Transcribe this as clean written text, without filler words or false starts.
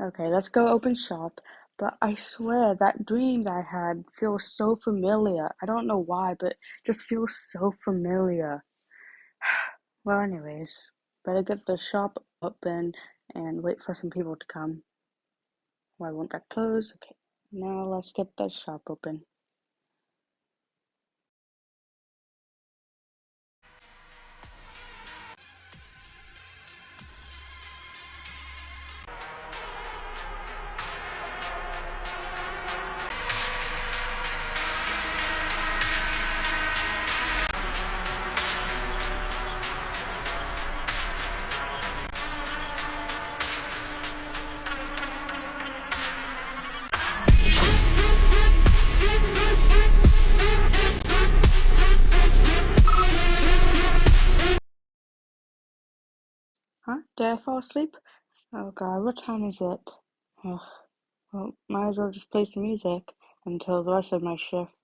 Okay, let's go open shop. But I swear that dream that I had feels so familiar. I don't know why, but just feels so familiar. Well, anyways, better get the shop open and wait for some people to come. Why won't that close? Okay, now let's get the shop open. Huh? Did I fall asleep? Oh god, what time is it? Ugh, well, might as well just play some music until the rest of my shift.